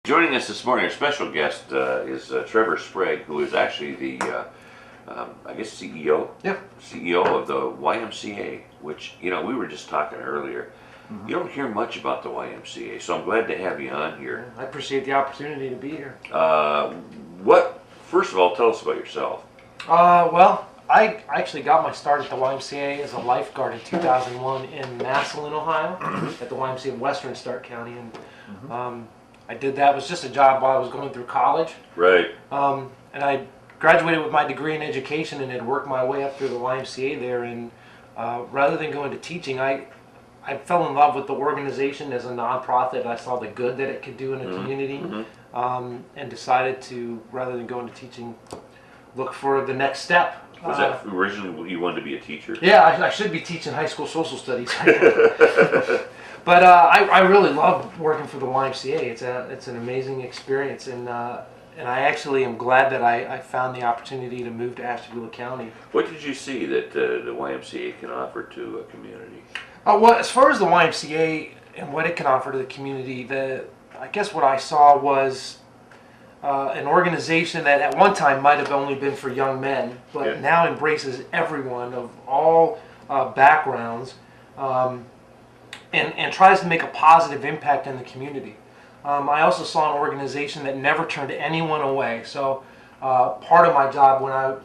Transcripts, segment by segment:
Joining us this morning, our special guest is Trevor Sprague, who is actually the, I guess, CEO? Yeah. CEO of the YMCA, which, we were just talking earlier. You don't hear much about the YMCA, so I'm glad to have you on here. I appreciate the opportunity to be here. First of all, tell us about yourself. Well, I actually got my start at the YMCA as a lifeguard in 2001 in Massillon, Ohio, at the YMCA in Western Stark County. And I did that. It was just a job while I was going through college. Right. And I graduated with my degree in education and had worked my way up through the YMCA there. And rather than go into teaching, I fell in love with the organization as a nonprofit. I saw the good that it could do in a community, and decided to, rather than go into teaching, look for the next step. Was that originally you wanted to be a teacher? Yeah, I should be teaching high school social studies. But I really love working for the YMCA. It's an amazing experience, and I actually am glad that I found the opportunity to move to Ashtabula County. What did you see that the YMCA can offer to a community? Well, as far as the YMCA and what it can offer to the community, I guess what I saw was an organization that at one time might have only been for young men, but now embraces everyone of all backgrounds. And tries to make a positive impact in the community. I also saw an organization that never turned anyone away. So part of my job when I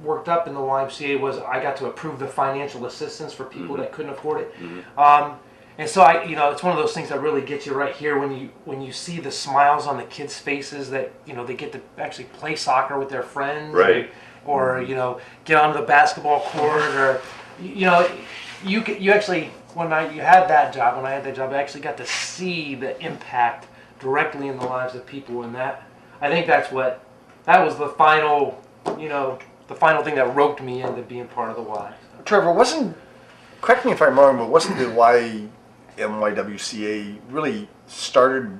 worked up in the YMCA was I got to approve the financial assistance for people that couldn't afford it. And so it's one of those things that really gets you right here when you see the smiles on the kids' faces that they get to actually play soccer with their friends, right? Or get onto the basketball court, or you actually. When I had that job, I actually got to see the impact directly in the lives of people, and that was the final, the final thing that roped me into being part of the Y. Trevor, correct me if I'm wrong, but wasn't the YMYWCA really started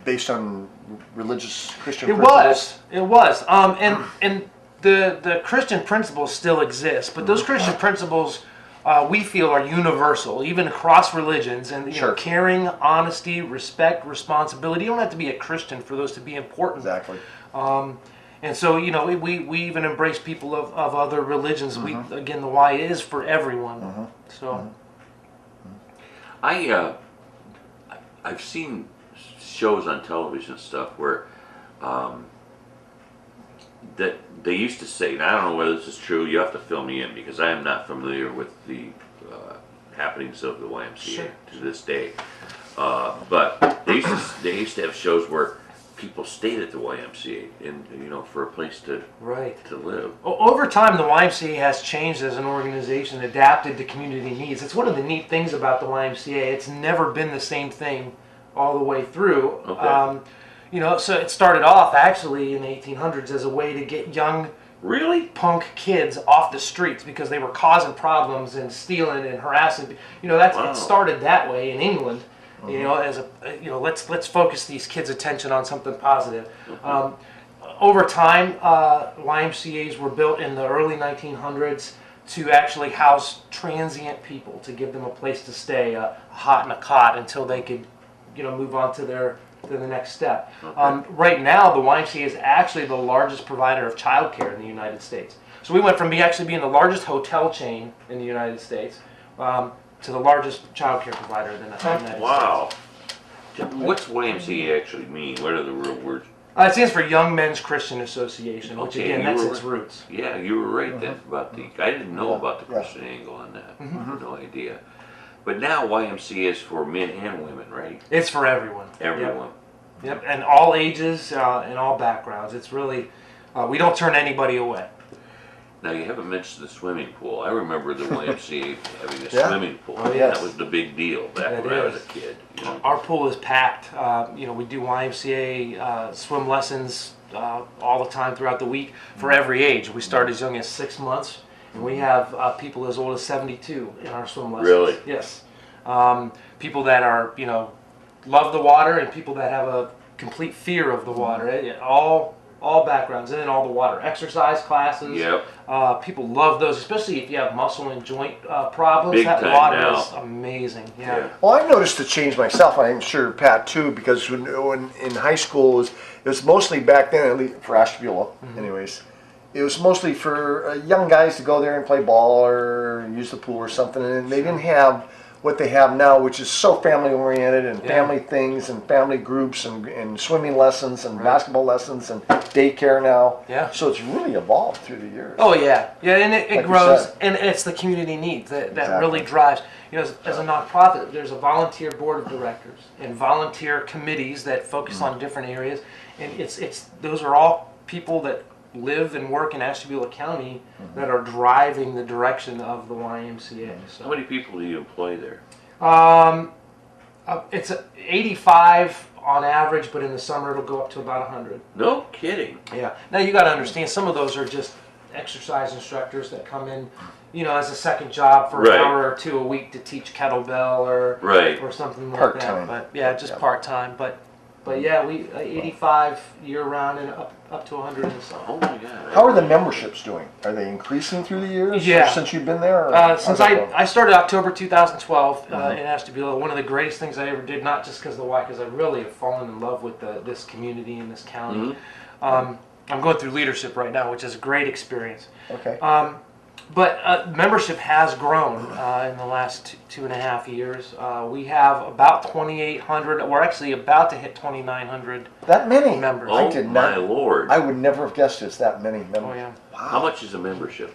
based on religious Christian principles? It was, and the Christian principles still exist, but those Christian principles. We feel are universal, even across religions, and caring, honesty, respect, responsibility. You don't have to be a Christian for those to be important. Exactly. And so we even embrace people of other religions. Again, the Y is for everyone. So I've seen shows on television and stuff where that they used to say, and I don't know whether this is true, you have to fill me in because I am not familiar with the happenings of the YMCA to this day. But they used to have shows where people stayed at the YMCA and for a place to live. Over time, the YMCA has changed as an organization, adapted to community needs. It's one of the neat things about the YMCA. It's never been the same thing all the way through. Okay. So it started off actually in the 1800s as a way to get young, really punk kids off the streets because they were causing problems and stealing and harassing. It started that way in England. Let's focus these kids' attention on something positive. Over time, YMCA's were built in the early 1900s to actually house transient people, to give them a place to stay, a hut and a cot until they could, move on to the next step. Right now, the YMCA is actually the largest provider of childcare in the United States. So we went from being the largest hotel chain in the United States to the largest childcare provider in the United States. Wow. What's YMCA actually mean? What are the real words? It stands for Young Men's Christian Association, which again, that's its roots. Yeah, you were right then about I didn't know about the Christian angle on that. No idea. But now YMCA is for men and women, right? It's for everyone. Everyone. Yep, and all ages and all backgrounds. It's really, we don't turn anybody away. Now, you haven't mentioned the swimming pool. I remember the YMCA having a swimming pool. Oh, yes. That was the big deal back when I was a kid. Our pool is packed. We do YMCA swim lessons all the time throughout the week for every age. We start as young as 6 months. And we have people as old as 72 in our swim lessons. Really? Yes. People that are, love the water and people that have a complete fear of the water. All all backgrounds, and then all the water exercise classes. Yep. People love those, especially if you have muscle and joint problems. Big that time water now. is amazing. Yeah. Well, I've noticed a change myself. I'm sure Pat too, because when in high school it was mostly back then, at least for Ashtabula, anyways. It was mostly for young guys to go there and play ball or use the pool or something, and they didn't have what they have now, which is so family oriented and family things and family groups and swimming lessons and basketball lessons and daycare now. Yeah. So it's really evolved through the years. Oh yeah, yeah, and it Like you grows, said. and it's the community needs that Exactly. really drives. You know, as a nonprofit, there's a volunteer board of directors and volunteer committees that focus on different areas, and those are all people that live and work in Ashtabula County that are driving the direction of the YMCA. So. How many people do you employ there? It's 85 on average, but in the summer it'll go up to about 100. No kidding. Yeah. Now you got to understand, some of those are just exercise instructors that come in, you know, as a second job for Right. an hour or two a week to teach kettlebell or Right. or something like Part-time. that. But yeah, just Yeah. part time. But yeah, we 85 year round and up to 100 in the summer. Oh my God. How are the memberships doing? Are they increasing through the years? Yeah. Or since you've been there? Or Since how's that going? I started October 2012 in Ashtabula, one of the greatest things I ever did, not just because of the Y, because I really have fallen in love with this community and this county. I'm going through leadership right now, which is a great experience. Okay. But membership has grown in the last 2.5 years. We have about 2,800. We're actually about to hit 2,900 That many members. I Oh did my not. Lord. I would never have guessed it's that many members. Oh yeah. How much is a membership?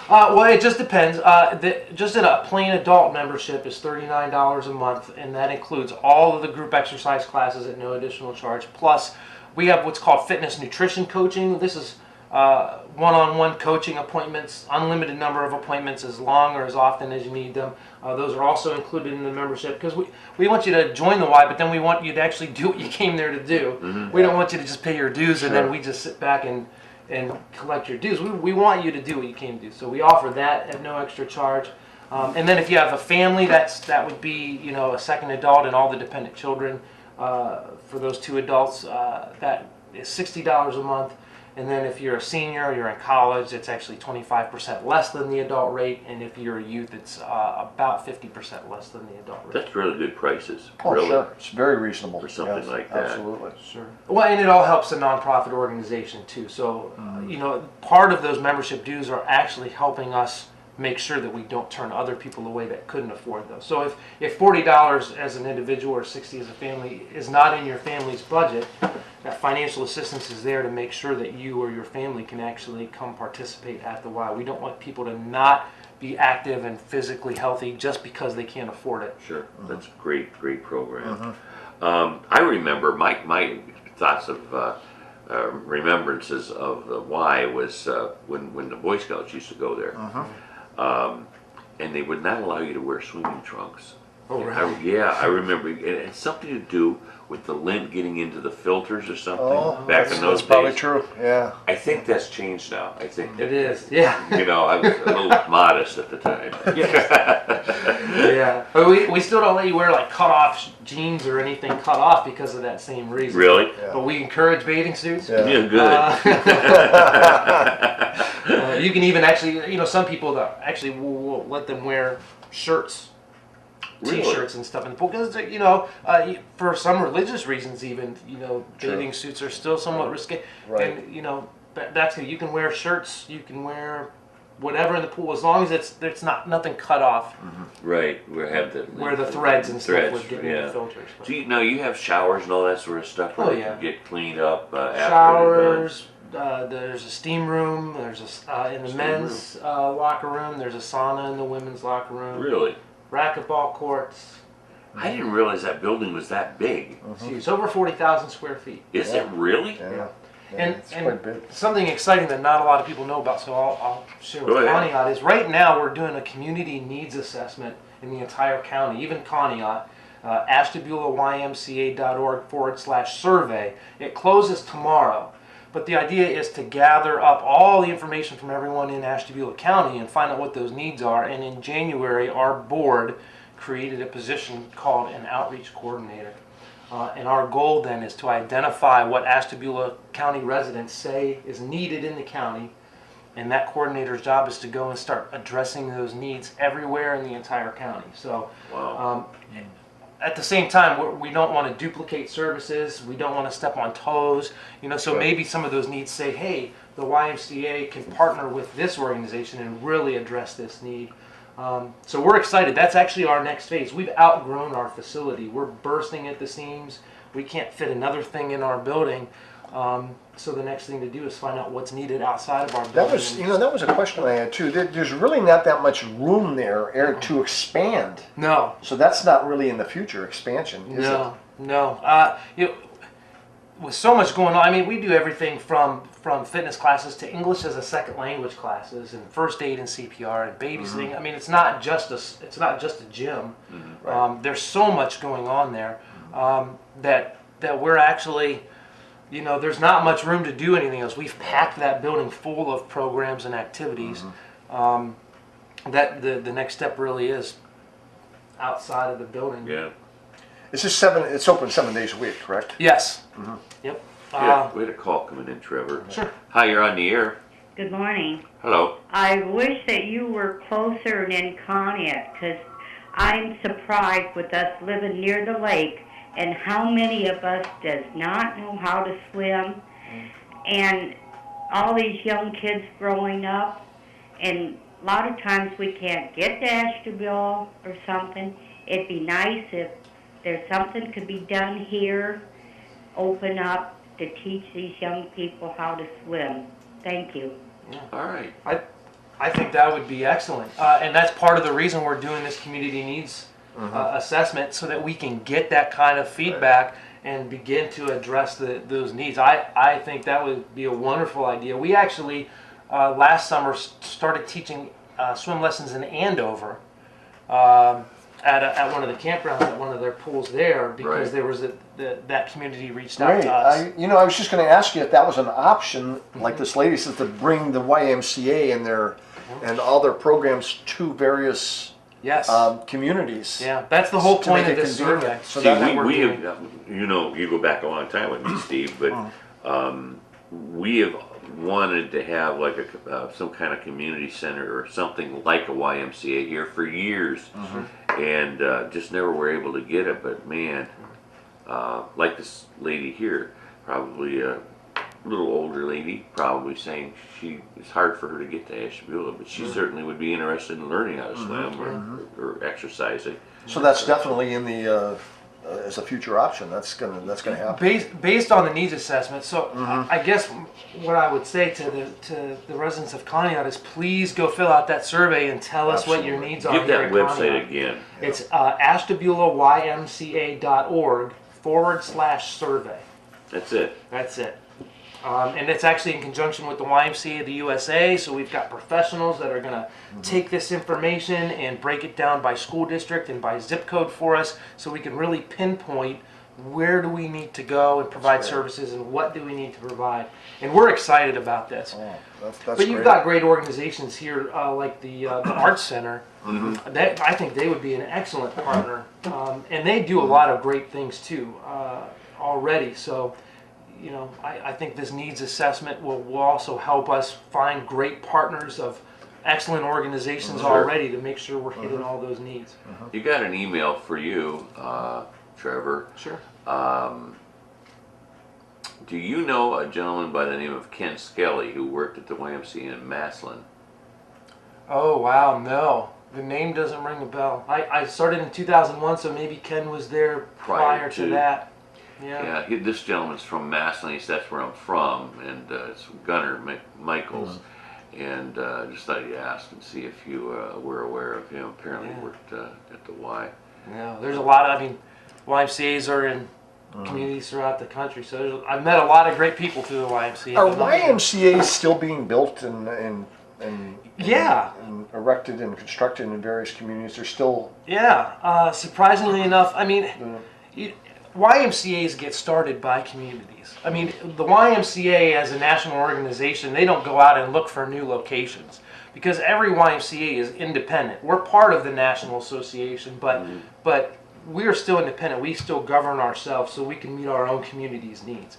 Well, it just depends. Just a plain adult membership is $39 a month, and that includes all of the group exercise classes at no additional charge. Plus, we have what's called fitness nutrition coaching. This is one-on-one coaching appointments, unlimited number of appointments, as long or as often as you need them. Those are also included in the membership, because we want you to join the Y, but then we want you to actually do what you came there to do. We don't want you to just pay your dues and then we just sit back and collect your dues. We want you to do what you came to do. So we offer that at no extra charge. And then if you have a family, that would be, you know, a second adult and all the dependent children. For those two adults, that is $60 a month. And then if you're a senior, you're in college, it's actually 25% less than the adult rate. And if you're a youth, it's about 50% less than the adult rate. That's really good prices. Oh, really. sure. It's very reasonable. For something Yes, like that. Absolutely. Sure. Well, and it all helps a nonprofit organization too. So, you know, part of those membership dues are actually helping us make sure that we don't turn other people away that couldn't afford those. So if $40 as an individual or $60 as a family is not in your family's budget, that financial assistance is there to make sure that you or your family can actually come participate at the Y. We don't want people to not be active and physically healthy just because they can't afford it. Sure. That's a great program. I remember my thoughts of remembrances of the Y was when the Boy Scouts used to go there. And they would not allow you to wear swimming trunks. Oh, really? Yeah, I remember. It had something to do with the lint getting into the filters or something back in those That's probably days. true. Yeah. I think that's changed now. I think It is, yeah. You know, I was a little modest at the time. Yeah, but we still don't let you wear like cut off jeans or anything cut off because of that same reason. Really? Yeah. But we encourage bathing suits. Yeah. Yeah, good. You can even actually, you know, some people that actually will let them wear shirts, Really? T-shirts and stuff in the pool because, you know, for some religious reasons even, you know, True. bathing suits are still somewhat risky. Right. And, you know, that's you can wear shirts, you can wear whatever in the pool as long as it's not nothing cut off Right, we have the where the threads and stuff would get in yeah. the filters. So you have showers and all that sort of stuff where Oh, you yeah. can get cleaned up after Showers. There's a steam room. There's in the Steam men's locker room. There's a sauna in the women's locker room. Really? Racquetball courts. I didn't realize that building was that big. It's over 40,000 square feet. Is it really? Yeah. Yeah. Yeah, it's quite big. Something exciting that not a lot of people know about, so I'll share Go with ahead. Conneaut, is right now we're doing a community needs assessment in the entire county, even Conneaut. ashtabulaymca.org/survey. It closes tomorrow. But the idea is to gather up all the information from everyone in Ashtabula County and find out what those needs are. And in January, our board created a position called an outreach coordinator. And our goal then is to identify what Ashtabula County residents say is needed in the county, and that coordinator's job is to go and start addressing those needs everywhere in the entire county. So, Wow. at the same time, we don't want to duplicate services. We don't want to step on toes. So maybe some of those needs say, hey, the YMCA can partner with this organization and really address this need. So we're excited. That's actually our next phase. We've outgrown our facility. We're bursting at the seams. We can't fit another thing in our building. So the next thing to do is find out what's needed outside of our building. That was a question I had too. There's really not that much room there to expand. No. So that's not really in the future expansion, is it? No. With so much going on, I mean, we do everything from fitness classes to English as a second language classes and first aid and CPR and babysitting. Mm-hmm. I mean, it's not just a gym. Mm-hmm. Right. There's so much going on there that we're actually, there's not much room to do anything else. We've packed that building full of programs and activities. Mm-hmm. That the next step really is outside of the building. Yeah. It's open 7 days a week, correct? Yes. Mm-hmm. Yep. Yeah, we had a call coming in, Trevor. Sure. Hi, you're on the air. Good morning. Hello. I wish that you were closer in Conneaut, because I'm surprised with us living near the lake and how many of us does not know how to swim, and all these young kids growing up, and a lot of times we can't get to Ashtabula or something. It'd be nice if there's something could be done here, open up to teach these young people how to swim. Thank you. All right. I think that would be excellent, and that's part of the reason we're doing this community needs assessment, so that we can get that kind of feedback and begin to address those needs. I think that would be a wonderful idea. We actually last summer started teaching swim lessons in Andover at one of the campgrounds at one of their pools there, because there was that community reached out to us. I was just going to ask you if that was an option, like this lady says, to bring the YMCA and all their programs to various communities. Yeah, that's the whole point of this survey. So See, we have, you go back a long time with me, Steve, but we have wanted to have like some kind of community center or something like a YMCA here for years, and just never were able to get it. But man, like this lady here, probably a little older lady, probably saying it's hard for her to get to Ashtabula, but she certainly would be interested in learning how to swim or exercising. So that's definitely in the as a future option. That's gonna happen. Based on the needs assessment. So I guess what I would say to the residents of Conneaut is, please go fill out that survey and tell us what your needs are. Give that here in website Conneaut. again. It's ashtabulaymca.org/survey. That's it. That's it. And it's actually in conjunction with the YMCA of the USA, so we've got professionals that are going to take this information and break it down by school district and by zip code for us, so we can really pinpoint where do we need to go and provide services and what do we need to provide. And we're excited about this. Oh, that's but you've got great organizations here, like the Arts Center. That, I think they would be an excellent partner. And they do a lot of great things too already. So, I think this needs assessment will also help us find great partners of excellent organizations already to make sure we're hitting all those needs. You got an email for you, Trevor. Sure. Do you know a gentleman by the name of Ken Skelly who worked at the YMCA in Massillon? Oh, wow, no. The name doesn't ring a bell. I started in 2001, so maybe Ken was there prior to that. Yeah, this gentleman's from Massillon. That's where I'm from, and it's Gunnar Michaels. And just thought you'd ask and see if you were aware of him. Apparently worked at the Y. Yeah, there's a lot of, YMCAs are in communities throughout the country, so I've met a lot of great people through the YMCA. Are YMCAs still being built and erected and constructed in various communities? They're still... Yeah, surprisingly enough, YMCAs get started by communities. The YMCA as a national organization, they don't go out and look for new locations. because every YMCA is independent. We're part of the National Association, but we are still independent. We still govern ourselves so we can meet our own community's needs.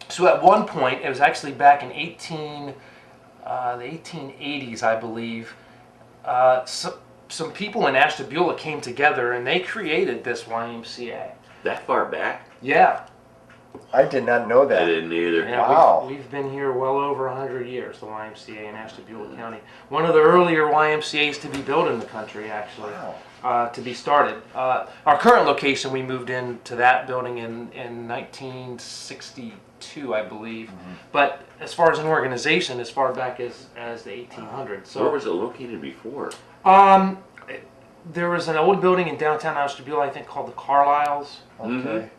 So at one point, it was actually back in the 1880s, I believe, some people in Ashtabula came together and they created this YMCA. That far back? Yeah. I did not know that. I didn't either. Yeah, Wow. we've been here well over 100 years, the YMCA in Ashtabula County. One of the earlier YMCAs to be built in the country, actually, to be started. Our current location, we moved into that building in 1962, I believe. But as far as an organization, as far back as the 1800s. So, where was it located before? there was an old building in downtown Ashtabula, I think, called the Carlyles. Okay.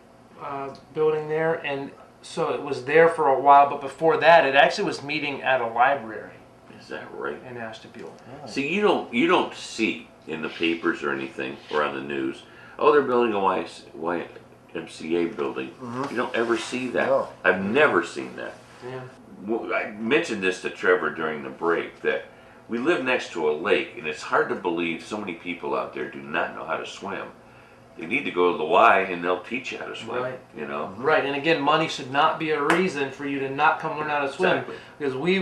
Building there, and so it was there for a while, but before that it actually was meeting at a library. Is that right? In Ashtabula. See, you don't see in the papers or anything or on the news, oh, they're building a YMCA building. You don't ever see that. No. I've never seen that. Yeah. Well, I mentioned this to Trevor during the break, that we live next to a lake, and it's hard to believe so many people out there do not know how to swim. They need to go to the Y and they'll teach you how to swim, Right. you know? Right, and again, money should not be a reason for you to not come learn how to swim. Exactly. Because we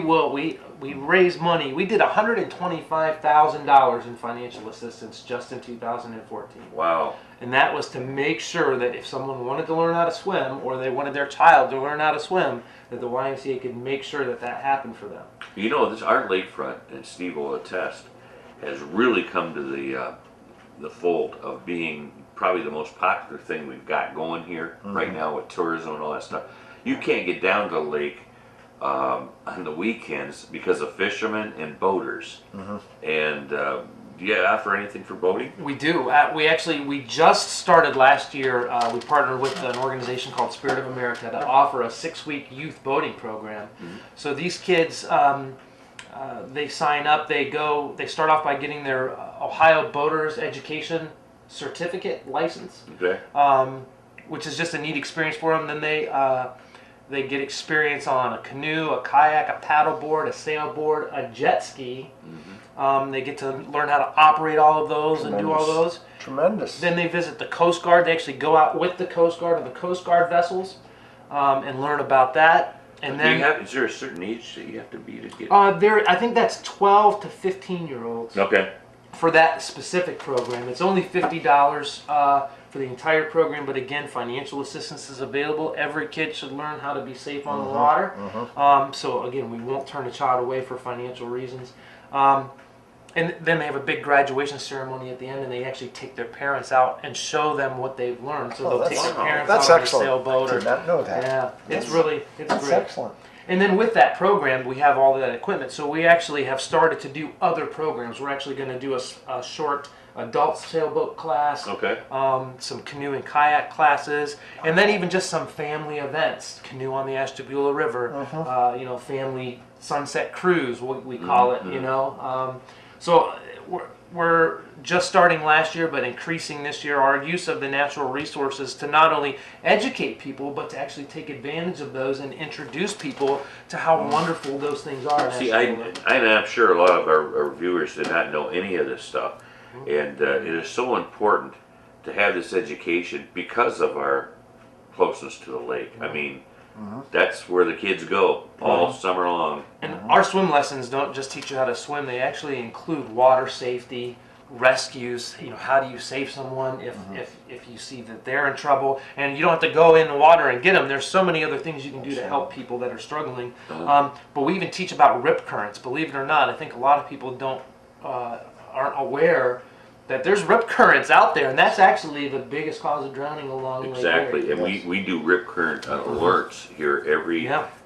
raise money. We did $125,000 in financial assistance just in 2014. Wow. And that was to make sure that if someone wanted to learn how to swim, or they wanted their child to learn how to swim, that the YMCA could make sure that that happened for them. You know, this our lakefront, and Steve will attest, has really come to the fold of being probably the most popular thing we've got going here right now with tourism and all that stuff. You can't get down to the lake on the weekends because of fishermen and boaters. And do you offer anything for boating? We do. We just started last year. We partnered with an organization called Spirit of America to offer a 6-week youth boating program. So these kids, they sign up. They start off by getting their Ohio Boaters Education Certificate license, Okay. which is just a neat experience for them. Then they get experience on a canoe, a kayak, a paddleboard, a sailboard, a jet ski. They get to learn how to operate all of those and do all those. Tremendous. Then they visit the Coast Guard. They actually go out with the Coast Guard or the Coast Guard vessels and learn about that. And then, is there a certain age that you have to be to get? I think that's 12 to 15-year-olds. Okay. For that specific program. It's only $50 for the entire program, but again, financial assistance is available. Every kid should learn how to be safe on the water. So again, we won't turn a child away for financial reasons. And then they have a big graduation ceremony at the end, and they actually take their parents out and show them what they've learned. So they'll take their parents out on a sailboat. I did not know that. Yeah, it's That's great. excellent. And then with that program, we have all that equipment. So we actually have started to do other programs. We're actually going to do a short adult sailboat class, Okay. some canoe and kayak classes, and then even just some family events. Canoe on the Ashtabula River, family sunset cruise, what we call it, So we're just starting last year, but increasing this year our use of the natural resources to not only educate people, but to actually take advantage of those and introduce people to how wonderful those things are. See, I'm sure a lot of our viewers did not know any of this stuff, and it is so important to have this education because of our closeness to the lake. I mean, that's where the kids go all summer long. And our swim lessons don't just teach you how to swim; they actually include water safety, rescues. How do you save someone if you see that they're in trouble, and you don't have to go in the water and get them. There's so many other things you can do to help people that are struggling. But we even teach about rip currents. Believe it or not, I think a lot of people aren't aware that there's rip currents out there, and that's actually the biggest cause of drowning along Lake Erie. Exactly, and we do rip current alerts here every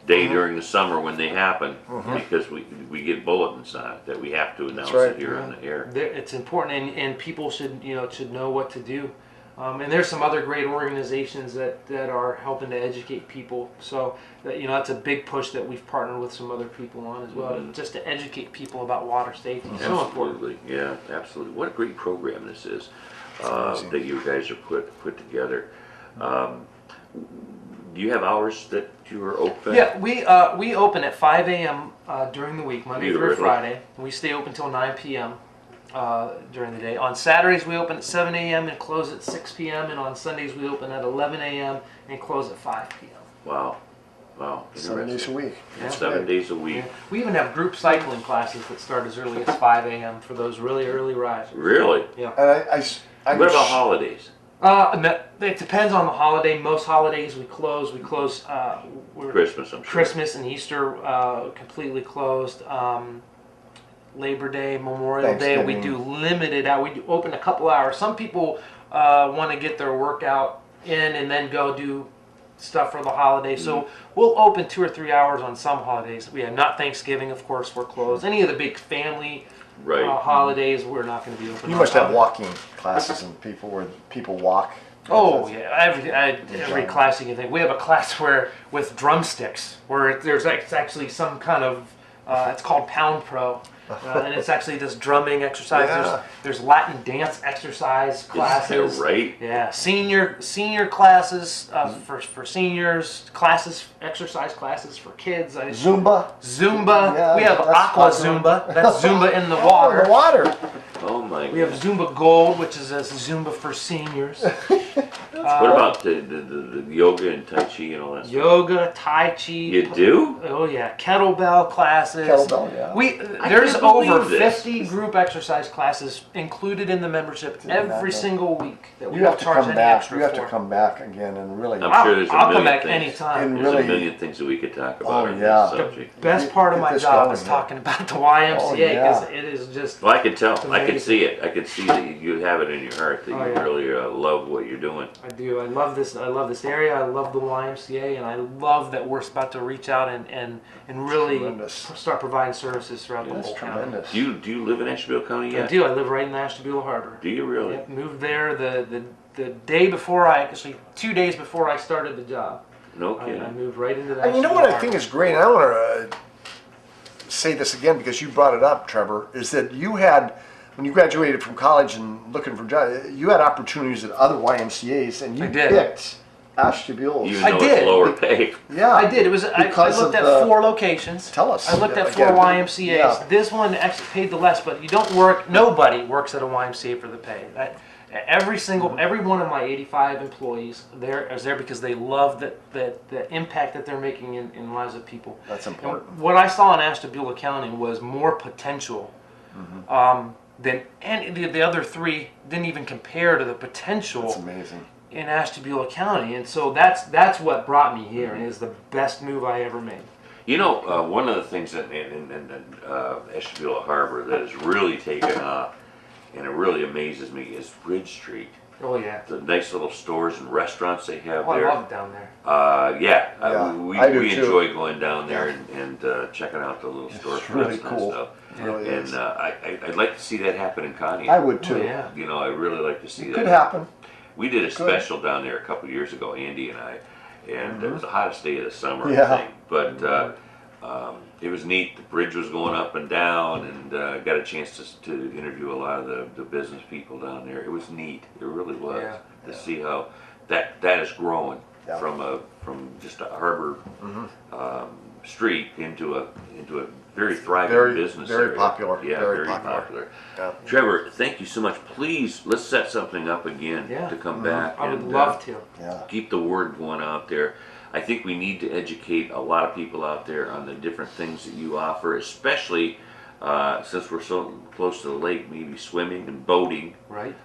day during the summer when they happen, because we get bulletins on it that we have to announce it here on the air. It's important, and people should know what to do. And there's some other great organizations that are helping to educate people. So that's a big push that we've partnered with some other people on as well, just to educate people about water safety. So important. Yeah, absolutely. What a great program this is that you guys are put together. do you have hours that you are open? Yeah, we open at 5 a.m. During the week, Monday through Beautiful. Friday. We stay open till 9 p.m. During the day. On Saturdays we open at 7 a.m. and close at 6 p.m. And on Sundays we open at 11 a.m. and close at 5 p.m. Wow. Wow. 7 days a week. Yeah. 7 days a week. Yeah. We even have group cycling classes that start as early as 5 a.m. for those really early risers. Really? Yeah. And What about holidays? It depends on the holiday. Most holidays we close. We're Christmas, I'm sure. Christmas and Easter completely closed. Labor Day, Memorial Day, we do limited out. We do open a couple hours. Some people want to get their workout in and then go do stuff for the holiday. So we'll open 2 or 3 hours on some holidays. We have not Thanksgiving, of course, we're closed. Any of the big family holidays, we're not going to be open. You must have walking classes and where people walk. Oh yeah, every class you can think. We have a class with drumsticks, where there's actually some kind of it's called Pound Pro, and it's actually this drumming exercise. Yeah. There's Latin dance exercise classes. Is that right? Yeah, senior classes for seniors, exercise classes for kids. Zumba. Zumba. We have that's Aqua popular. Zumba. That's Zumba in the Oh, water. the water. Oh my We have Zumba Gold, which is a Zumba for seniors. What about the yoga and Tai Chi and all that stuff? Yoga, Tai Chi. You do? Oh yeah, kettlebell classes. Kettlebell, yeah. There's can't over believe this. 50 group exercise classes included in the membership every single week that we You don't have to charge come any back. extra You have for. to come back again and really. I'm sure there's a I'll come million back things. anytime. And There's really- a million things that we could talk about Oh, on yeah. this subject. Best part of Get my this job going, is yeah. talking about the YMCA because Oh, yeah. it is just. Well, I can tell. I can amazing. see it. I can see that you have it in your heart that Oh, you yeah. really love what you're doing. I do. I love this. I love this area. I love the YMCA, and I love that we're about to reach out and really Tremendous. start providing services throughout the That's whole county. tremendous. Do you live in Ashtabula County I yet? do. I live right in Ashtabula Harbor. Do you really? Yep, moved there the day before actually 2 days before I started the job. No I kidding. moved right into that. And you know what I think is great, and I want to say this again because you brought it up, Trevor, is that you had, when you graduated from college and looking for jobs, you had opportunities at other YMCA's, and you I did. picked Ashtabula. Even I though did. it's lower pay. Yeah, I did. It was. I Because looked of at the- 4 locations. Tell us. I looked at Again, 4 YMCA's. yeah. This one actually paid the less, but you don't work. Nobody works at a YMCA for the pay. Every one of my 85 employees there is there because they love the impact that they're making in the lives of people. That's And important. what I saw in Ashtabula County was more potential than the other 3 didn't even compare to the potential That's amazing. in Ashtabula County, and so that's what brought me here, and is the best move I ever made. You know, one of the things that in Ashtabula Harbor that has really taken off, and it really amazes me, is Bridge Street. Oh yeah. The nice little stores and restaurants they have Oh, I there. love it down there. Yeah, We I do too. enjoy going down there and checking out the little It's storefronts really and cool. stuff. It really And is. I'd like to see that happen in Conneaut. I would too. Oh, yeah. You know, I really like to see that. Could happen. We did a special down there a couple years ago, Andy and I, and it was the hottest day of the summer, Yeah. I think. But it was neat. The bridge was going up and down, and got a chance to interview a lot of the business people down there. It was neat. It really was Yeah. to see how that is growing Yeah. from just a harbor street into a very thriving Very- business very area. popular. Yeah, Very very popular. popular. Yeah. Trevor, thank you so much. Please, let's set something up again Yeah. to come back. I would and, love to. Yeah. keep the word going out there. I think we need to educate a lot of people out there on the different things that you offer, especially since we're so close to the lake, maybe swimming and boating. Right.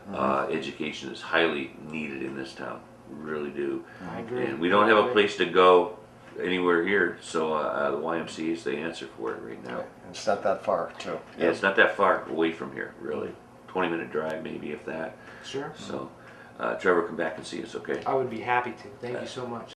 Education is highly needed in this town. We really do. I agree. And we don't have a place to go anywhere here, so the YMCA is the answer for it right now. It's not that far, too. Yeah, it's not that far away from here, really. 20-minute drive, maybe, if that. Sure. So, Trevor, come back and see us, okay? I would be happy to. Thank you so much.